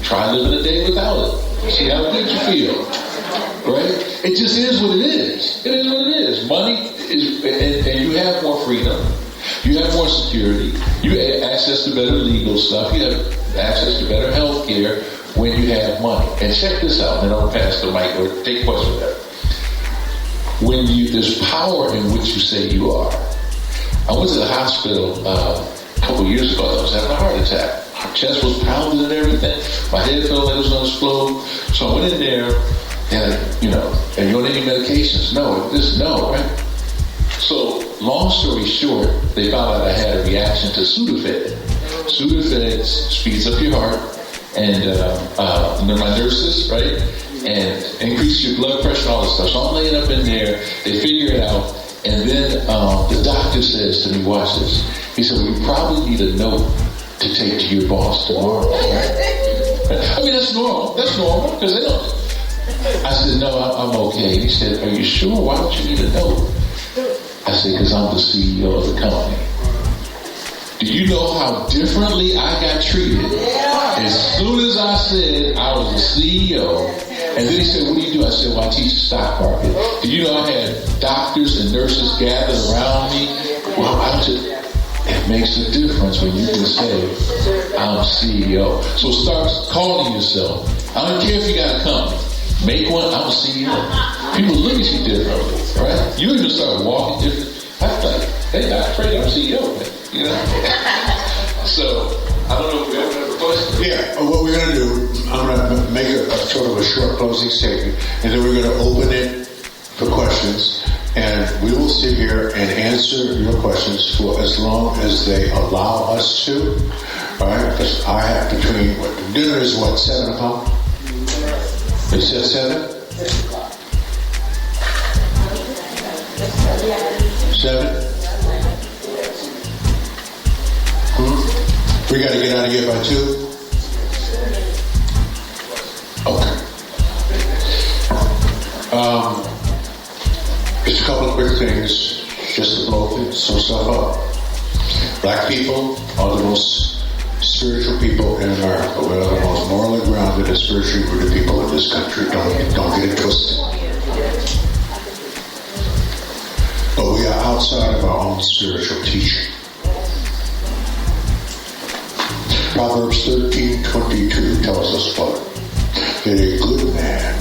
Speaker 6: Try living a day without it. See how good you feel. Right? It just is what it is. It is what it is. Money is, and you have more freedom. You have more security. You have access to better legal stuff. You have access to better health care when you have money. And check this out, and then I'll pass the mic or take questions there. There's power in what you say you are. I went to the hospital a couple years ago. I was having a heart attack. My chest was pounding and everything. My head felt like it was going to explode. So I went in there. And, and you on any medications? No, right? So, long story short, they found out I had a reaction to Sudafed. Sudafed speeds up your heart, and my nurses, right? And increase your blood pressure and all this stuff. So I'm laying up in there, they figure it out, and then the doctor says to me, watch this. He said, we probably need a note to take to your boss tomorrow, right? I mean, that's normal, because they don't. I said, no, I'm okay. He said, are you sure? Why don't you need a note? I said, because I'm the CEO of the company. Do you know how differently I got treated? As soon as I said I was the CEO, and then he said, what do you do? I said, well, I teach the stock market. Do you know I had doctors and nurses gathered around me? Well, it makes a difference when you can say, I'm CEO. So start calling yourself. I don't care if you got a company. Make one, I'm a CEO. People look at you differently, right? You even start walking different. I'm like, hey, Dr. Fraser, I'm CEO, man. So, I don't know if we have another question.
Speaker 2: Yeah, what we're going to do, I'm going to make a sort of a short closing statement, and then we're going to open it for questions, and we will sit here and answer your questions for as long as they allow us to. All right, because I have dinner is what, 7 o'clock? It said 7? 7? We got to get out of here by 2? Okay. Just a couple of quick things, just to blow some stuff up. Black people are the most spiritual people in America. We are the most morally grounded and spiritually rooted people in this country. Don't get it twisted. But we are outside of our own spiritual teaching. Proverbs 13:22 tells us what? That a good man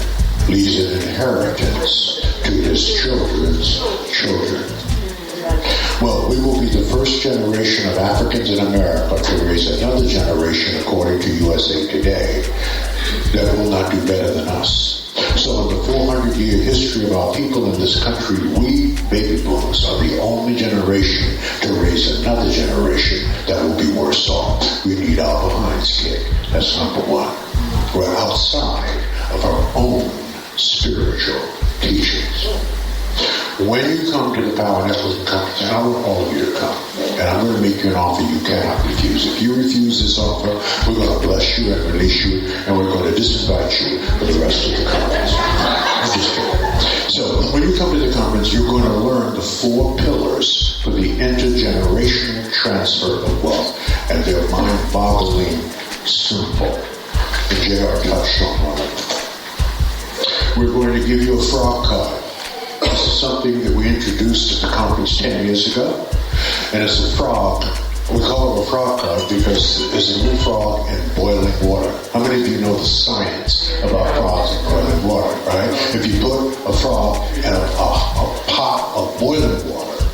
Speaker 2: leaves an inheritance to his children's children. Well, we will be the first generation of Africans in America to raise another generation, according to USA Today, that will not do better than us. So in the 400-year history of our people in this country, we, baby boomers, are the only generation to raise another generation that will be worse off. We need our behinds kicked. That's number one. We're outside of our own spiritual teachings. When you come to the Power Network Conference, and I want all of you to come, and I'm going to make you an offer you cannot refuse. If you refuse this offer, we're going to bless you and release you, and we're going to disinvite you for the rest of the conference. I'm just kidding. So, when you come to the conference, you're going to learn the 4 pillars for the intergenerational transfer of wealth, and they're mind-boggling simple. And J.R. touched on one of them. we're going to give you a frog card. This is something that we introduced at the conference 10 years ago, and it's a frog. We call it a frog card because it's a new frog in boiling water. How many of you know the science about frogs in boiling water, right? If you put a frog in a pot of boiling water,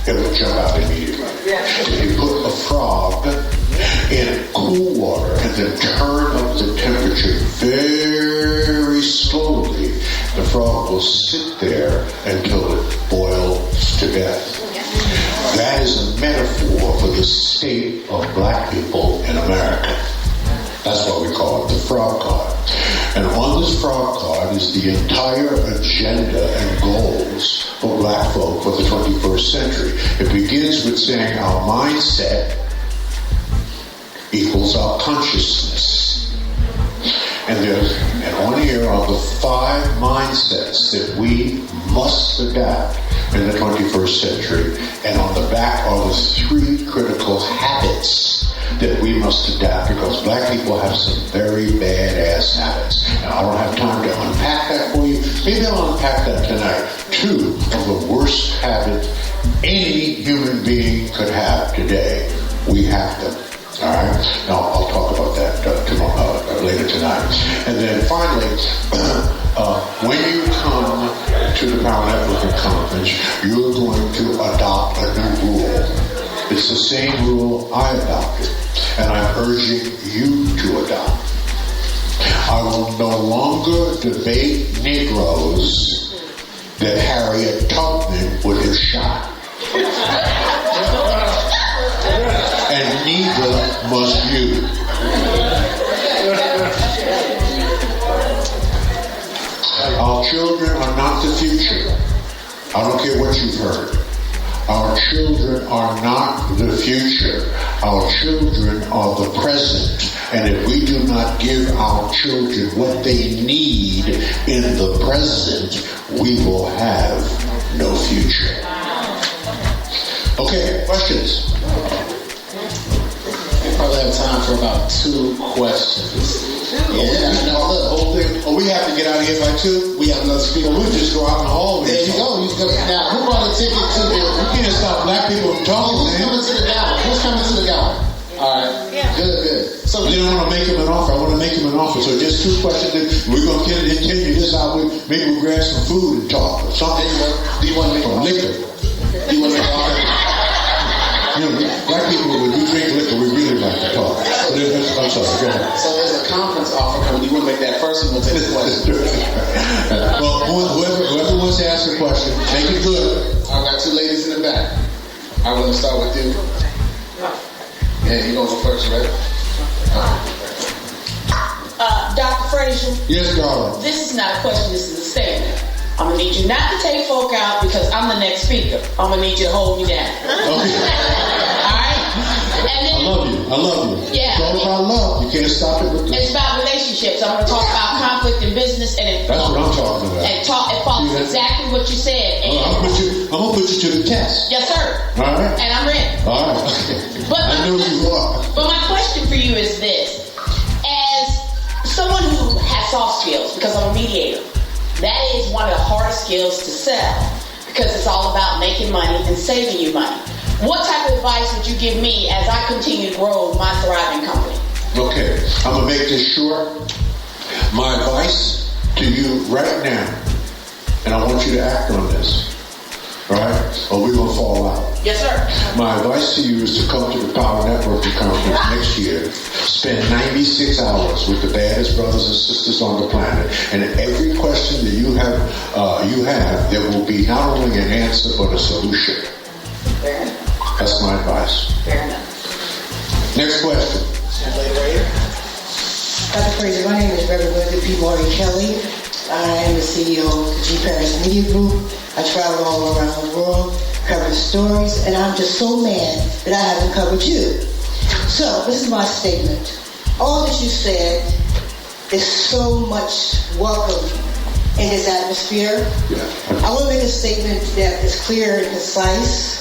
Speaker 2: it will jump out immediately. If you put a frog in cool water and then turn up the temperature very slowly, the frog will sit there until it boils to death. That is a metaphor for the state of black people in America. That's why we call it the frog card. And on this frog card is the entire agenda and goals for black folk for the 21st century. It begins with saying our mindset equals our consciousness. And on here are the 5 mindsets that we must adapt in the 21st century. And on the back are the 3 critical habits that we must adapt, because black people have some very badass habits. Now, I don't have time to unpack that for you. Maybe I'll unpack that tonight. 2 of the worst habits any human being could have today. We have them. All right? Now, I'll talk about that later tonight. And then finally, when you come to the Power Networking Conference, you're going to adopt a new rule. It's the same rule I adopted, and I'm urging you to adopt. I will no longer debate Negroes that Harriet Tubman would have shot. And neither must you. Our children are not the future. I don't care what you've heard. Our children are not the future. Our children are the present. And if we do not give our children what they need in the present, we will have no future. Okay, questions?
Speaker 7: We probably have time for about 2 questions. Yeah,
Speaker 2: the whole thing. Oh, we have to get out of here by 2.
Speaker 7: We have another speaker.
Speaker 2: We'll just go out in the hallway.
Speaker 7: There you go. Now, who bought a ticket to the?
Speaker 2: We can't stop black people from talking.
Speaker 7: Who's coming to the gala? Who's coming to the gala? All right. Yeah. Good. So
Speaker 2: you don't want to make him an offer. I want to make him an offer. So just 2 questions. We're going to continue this out. Maybe we'll grab some food and talk or something.
Speaker 7: Do you want to make
Speaker 2: some liquor?
Speaker 7: Do you want to make an offer?
Speaker 2: You know, black people, when we drink liquor, we really like to talk. I'm sorry, go ahead.
Speaker 7: So there's a conference offer coming. You want to make that first, and we'll take the question.
Speaker 2: Well, whoever wants to ask a question, make it good.
Speaker 7: I've got 2 ladies in the back. I'm going to start with you. Yeah, you're going to go first, right?
Speaker 8: Dr. Fraser.
Speaker 2: Yes, darling.
Speaker 8: This is not a question, this is a statement. I'm going to need you not to take folk out because I'm the next speaker. I'm going to need you to hold me down.
Speaker 2: Okay.
Speaker 8: All right? And then,
Speaker 2: I love you.
Speaker 8: Yeah.
Speaker 2: It's all about love. You can't stop it with this.
Speaker 8: It's about relationships. I'm going to talk about conflict in business, and
Speaker 2: that's what I'm talking about.
Speaker 8: And it follows exactly what you said. And
Speaker 2: I'm going to put you to the test.
Speaker 8: Yes, sir.
Speaker 2: All right.
Speaker 8: And I'm ready.
Speaker 2: All right. I know you are.
Speaker 8: But my question for you is this. As someone who has soft skills, because I'm a mediator, that is one of the hardest skills to sell, because it's all about making money and saving you money. What type of advice would you give me as I continue to grow my thriving company?
Speaker 2: Okay, I'm going to make this short. My advice to you right now, and I want you to act on this, right? Or we're going to fall out.
Speaker 8: Yes, sir.
Speaker 2: My advice to you is to come to the Power Networking Conference next year. Spend 96 hours with the baddest brothers and sisters on the planet. And every question that you have, there will be not only an answer, but a solution.
Speaker 8: Fair enough.
Speaker 2: That's my advice.
Speaker 8: Fair enough.
Speaker 2: Next question.
Speaker 9: Dr. Fraser, my name is Reverend William P. Morgan Kelly. I am the CEO of the G Paris Media Group. I travel all around the world, covering stories, and I'm just so mad that I haven't covered you. So, this is my statement. All that you said is so much welcome in this atmosphere. I want to make a statement that is clear and concise.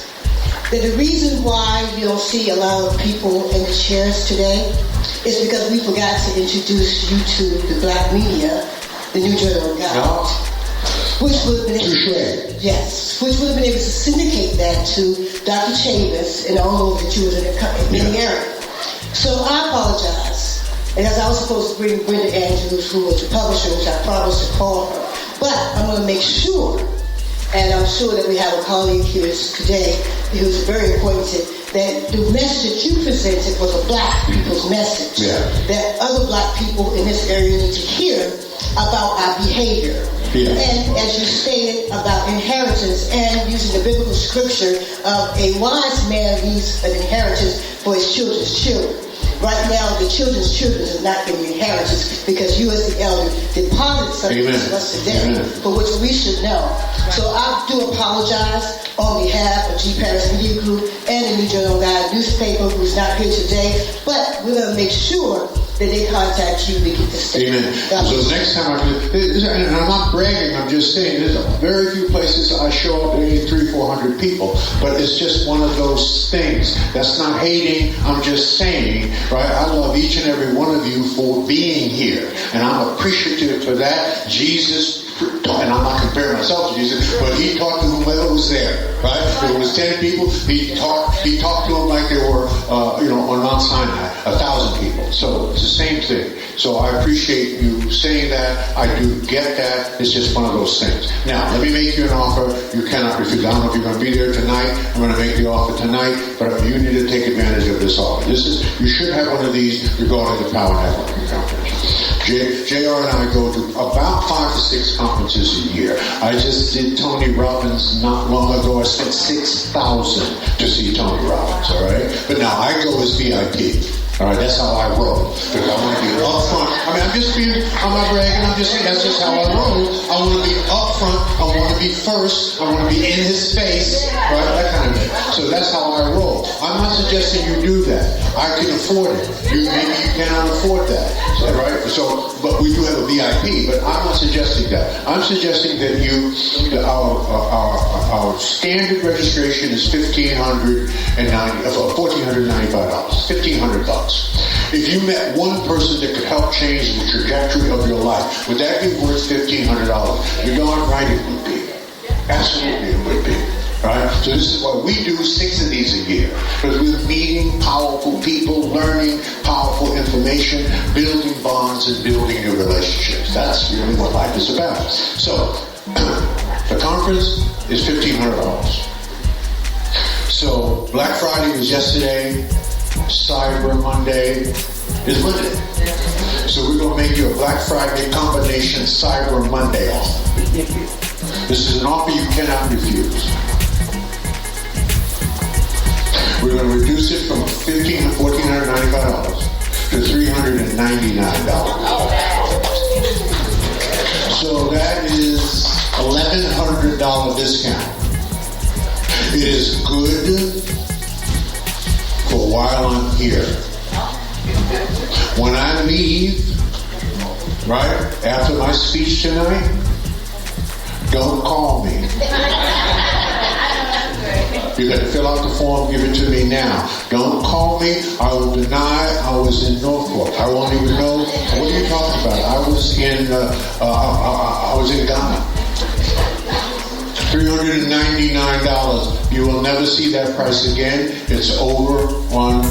Speaker 9: That the reason why you don't see a lot of people in the chairs today is because we forgot to introduce you to the black media the New Journal of God.
Speaker 2: No.
Speaker 9: Which would have been which would have been able to syndicate that to Dr. Chavis and all over that you was in the area. So I apologize, because I was supposed to bring Brenda Andrews, who was the publisher, which I promised to call her. But I'm going to make sure, and I'm sure that we have a colleague here today who's very acquainted, that the message that you presented was a black people's message.
Speaker 2: Yeah.
Speaker 9: That other black people in this area need to hear about our behavior.
Speaker 2: Yeah.
Speaker 9: And as you stated about inheritance and using the biblical scripture of a wise man leaves an inheritance for his children's children. Right now, the children's children is not getting inheritance because you as the elder deposited something to us today for which we should know. So I do apologize on behalf of G. Paris Media Group and the New Journal of God newspaper, who's not here today, but we're going to make sure that they contact you to get this thing.
Speaker 2: Amen. So next time and I'm not bragging, I'm just saying there's very few places I show up, 300-400 people, but it's just one of those things. That's not hating, I'm just saying, right? I love each and every one of you for being here, and I'm appreciative for that. Jesus, and I'm not comparing myself to Jesus, but he talked to whomever was there, right? If it was 10 people, he talked to them like they were, on Mount Sinai, 1,000 people. So it's the same thing. So I appreciate you saying that. I do get that. It's just one of those things. Now, let me make you an offer. You cannot refuse. I don't know if you're going to be there tonight. I'm going to make the offer tonight, but you need to take advantage of this offer. You should have one of these regarding the Power Networking Conference. JR and I go to about 5 to 6 conferences a year. I just did Tony Robbins not long ago. I spent $6,000 to see Tony Robbins, all right? But now I go as VIP. All right, that's how I roll. Because I want to be up front. I mean, I'm not bragging. I'm just saying that's just how I roll. I want to be up front. I want to be first. I want to be in his face. Right? That kind of thing. So that's how I roll. I'm not suggesting you do that. I can afford it. Maybe you cannot afford that. Right? So, but we do have a VIP, but I'm not suggesting that. I'm suggesting that our standard registration is $1,495. $1,500. If you met one person that could help change the trajectory of your life, would that be worth $1,500? You're darn right it would be. Absolutely it would be. Right? So this is why we do 6 of these a year. Because we're meeting powerful people, learning powerful information, building bonds, and building new relationships. That's really what life is about. So, the conference is $1,500. So, Black Friday was yesterday. Cyber Monday is Monday. So we're going to make you a Black Friday combination Cyber Monday offer. This is an offer you cannot refuse. We're going to reduce it from $1,495 to $399. So that is $1,100 discount. It is good for a while I'm here. When I leave, right, after my speech tonight, don't call me. You got to fill out the form, give it to me now. Don't call me. I will deny I was in Norfolk. I won't even know. What are you talking about? I was in Ghana. $399. You will never see that price again. It's over on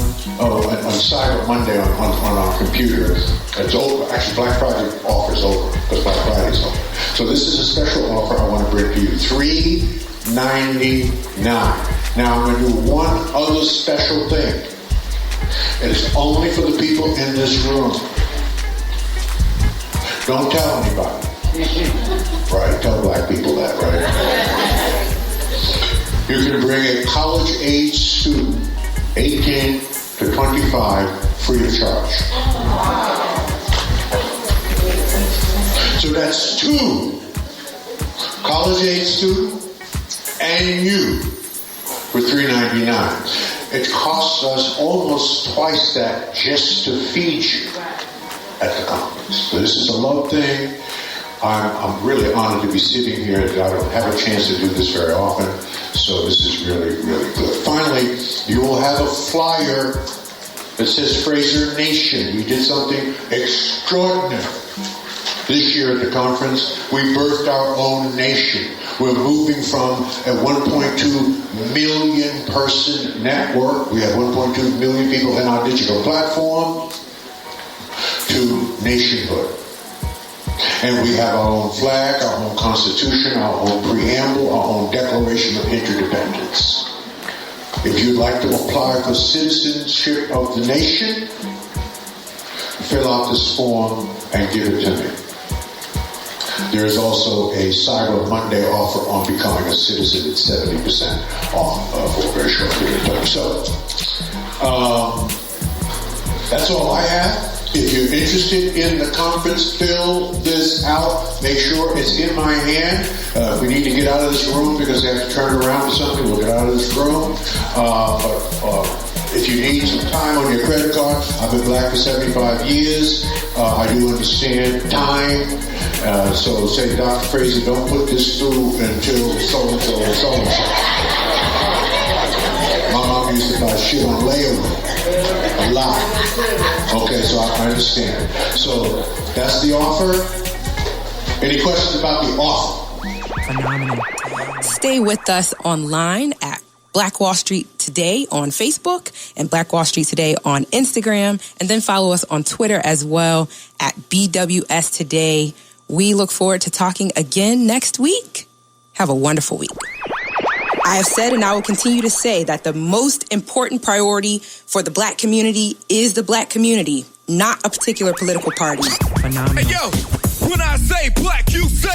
Speaker 2: Cyber Monday on our computer. It's over. Actually, Black Friday offer is over because Black Friday is over. So this is a special offer I want to bring to you. $399. Now I'm going to do one other special thing. It is only for the people in this room. Don't tell anybody. Right? Tell black people that, right? You can bring a college-age student, 18 to 25, free of charge. So that's 2 college-age students and you for $399. It costs us almost twice that just to feed you at the conference. So this is a love thing. I'm really honored to be sitting here. I don't have a chance to do this very often, so this is really, really good. Finally, you will have a flyer that says Fraser Nation. We did something extraordinary. This year at the conference, we birthed our own nation. We're moving from a 1.2 million person network. We have 1.2 million people in our digital platform to nationhood. And we have our own flag, our own constitution, our own preamble, our own declaration of interdependence. If you'd like to apply for citizenship of the nation, fill out this form and give it to me. There is also a Cyber Monday offer on becoming a citizen at 70% off for a very short period of time. So, that's all I have. If you're interested in the conference, fill this out. Make sure it's in my hand. We need to get out of this room because I have to turn around for something. We'll get out of this room. If you need some time on your credit card, I've been black for 75 years. I do understand time. So say, Dr. Fraser, don't put this through until so-and-so and so-and-so. My mom used to buy shit on layaway. A lot. Okay, so I understand. So that's the offer. Any questions about the offer?
Speaker 3: Phenomenal. Stay with us online at Black Wall Street Today on Facebook and Black Wall Street Today on Instagram. And then follow us on Twitter as well at BWS Today. We look forward to talking again next week. Have a wonderful week. I have said and I will continue to say that the most important priority for the black community is the black community, not a particular political party. Phenomenal.
Speaker 4: Hey, yo, when I say black, you say